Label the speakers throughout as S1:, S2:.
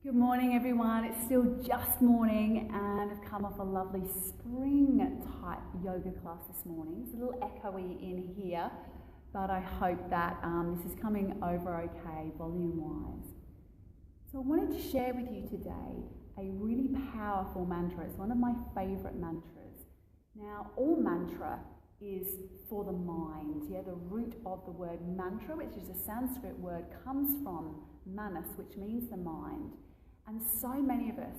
S1: Good morning everyone, it's still just morning and I've come off a lovely spring type yoga class this morning. It's a little echoey in here, but I hope that this is coming over okay volume wise. So I wanted to share with you today a really powerful mantra. It's one of my favourite mantras. Now all mantra is for the mind. The root of the word mantra, which is a Sanskrit word, comes from manas, which means the mind. And so many of us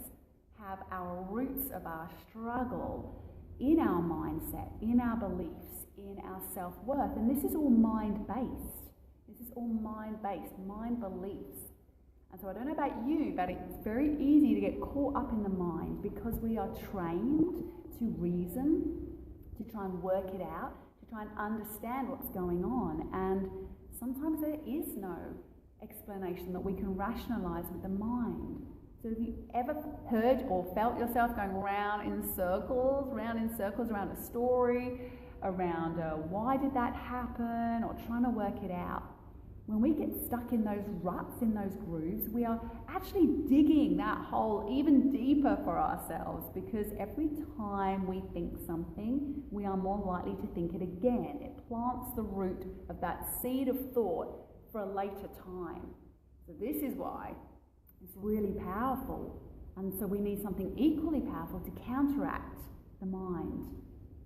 S1: have our roots of our struggle in our mindset, in our beliefs, in our self-worth. And this is all mind-based. This is all mind-based, mind beliefs. And so I don't know about you, but it's very easy to get caught up in the mind because we are trained to reason, to try and work it out, to try and understand what's going on. And sometimes there is no explanation that we can rationalize with the mind. So have you ever heard or felt yourself going round in circles around a story, around why did that happen, or trying to work it out? When we get stuck in those ruts, in those grooves, we are actually digging that hole even deeper for ourselves, because every time we think something, we are more likely to think it again. It plants the root of that seed of thought for a later time. So this is why it's really powerful. And so we need something equally powerful to counteract the mind.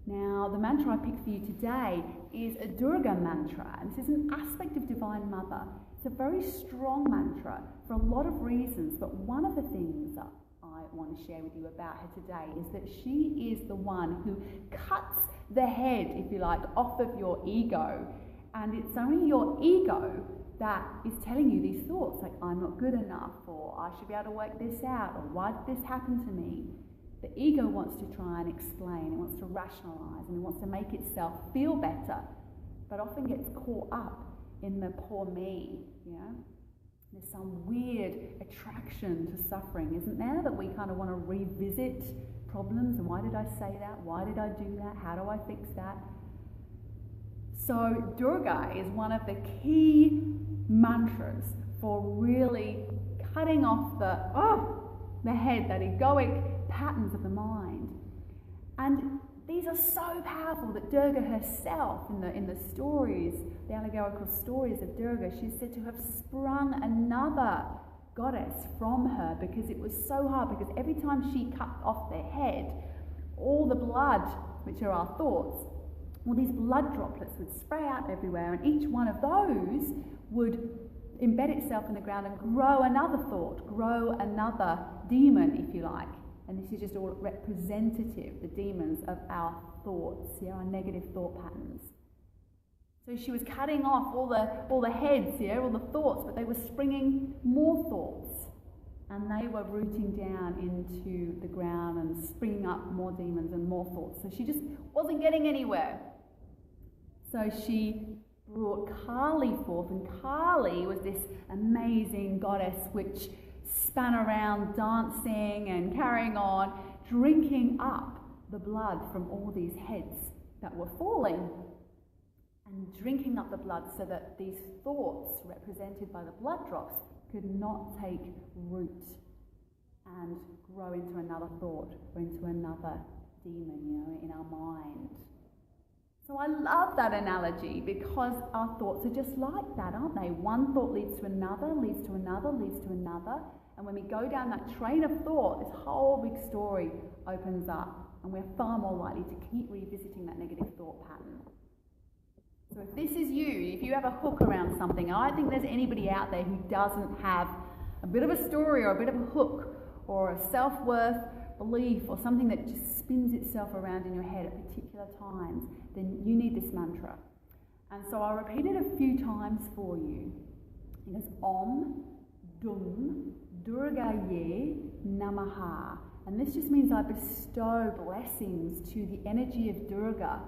S1: Now, the mantra I picked for you today is a Durga mantra, and this is an aspect of Divine Mother. It's a very strong mantra for a lot of reasons, but one of the things that I want to share with you about her today is that she is the one who cuts the head, if you like, off of your ego. And it's only your ego that is telling you these thoughts, like, I'm not good enough, or I should be able to work this out, or why did this happen to me? The ego wants to try and explain, it wants to rationalize, and it wants to make itself feel better, but often gets caught up in the poor me, There's some weird attraction to suffering, isn't there, that we kind of want to revisit problems, and why did I say that? Why did I do that? How do I fix that? So Durga is one of the key mantras for really cutting off the head, that egoic patterns of the mind. And these are so powerful that Durga herself, in the stories, the allegorical stories of Durga, she's said to have sprung another goddess from her, because it was so hard, because every time she cut off their head, all the blood, which are our thoughts, well, these blood droplets would spray out everywhere, and each one of those would embed itself in the ground and grow another thought, grow another demon, if you like. And this is just all representative, the demons of our thoughts, our negative thought patterns. So she was cutting off all the heads, all the thoughts, but they were springing more thoughts. And they were rooting down into the ground and springing up more demons and more thoughts. So she just wasn't getting anywhere. So she brought Kali forth, and Kali was this amazing goddess which span around dancing and carrying on, drinking up the blood from all these heads that were falling, and drinking up the blood so that these thoughts represented by the blood drops could not take root and grow into another thought or into another demon, in our mind. So I love that analogy, because our thoughts are just like that, aren't they? One thought leads to another, leads to another, leads to another. And when we go down that train of thought, this whole big story opens up, and we're far more likely to keep revisiting that negative thought pattern. So if this is you, if you have a hook around something, I don't think there's anybody out there who doesn't have a bit of a story or a bit of a hook or a self-worth belief or something that just spins itself around in your head at particular times, then you need this mantra. And so I'll repeat it a few times for you. It goes Om, Dum Durgayei, namaha. And this just means I bestow blessings to the energy of Durga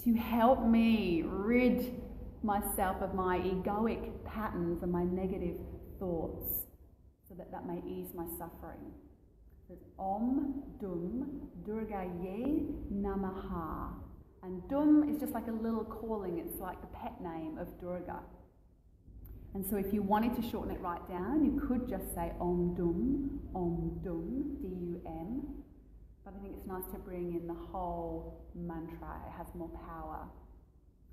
S1: to help me rid myself of my egoic patterns and my negative thoughts, so that may ease my suffering. So it's Om Dum Durgayei namaha. And Dum is just like a little calling, it's like the pet name of Durga. And so if you wanted to shorten it right down, you could just say Om Dum, D-U-M. But I think it's nice to bring in the whole mantra. It has more power.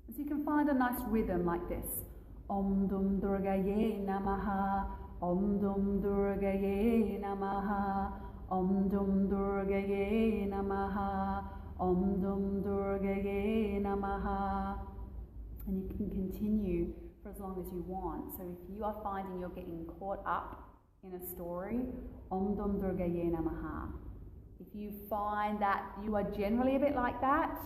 S1: So you can find a nice rhythm like this. Om Dum Durgayei namaha, Om Dum Durgayei namaha, Om Dum Durgayei namaha, Om Dum Durgayei namaha. And you can continue for as long as you want. So if you are finding you're getting caught up in a story, Om Dum Durgayei namaha. If you find that you are generally a bit like that,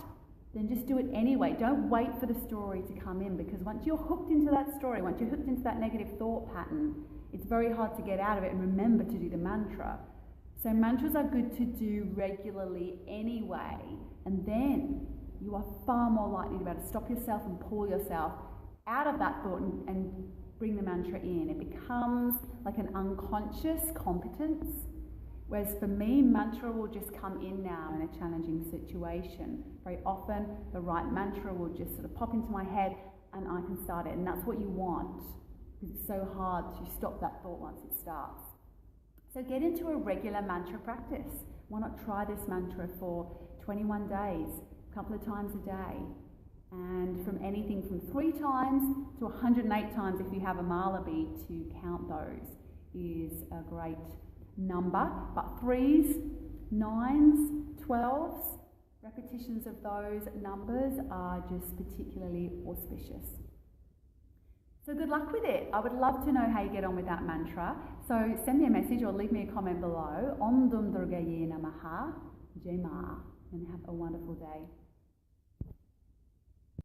S1: then just do it anyway. Don't wait for the story to come in, because once you're hooked into that story, once you're hooked into that negative thought pattern, it's very hard to get out of it and remember to do the mantra. So mantras are good to do regularly anyway, and then you are far more likely to be able to stop yourself and pull yourself out of that thought and bring the mantra in. It becomes like an unconscious competence. Whereas for me, mantra will just come in now in a challenging situation. Very often, the right mantra will just sort of pop into my head and I can start it. And that's what you want, because it's so hard to stop that thought once it starts. So get into a regular mantra practice. Why not try this mantra for 21 days, a couple of times a day? And from anything from 3 times to 108 times, if you have a mala bead to count those, is a great number. But 3s, 9s, 12s, repetitions of those numbers are just particularly auspicious. So good luck with it. I would love to know how you get on with that mantra. So send me a message or leave me a comment below. Om Dum Durgayei namaha, Jai Ma, and have a wonderful day.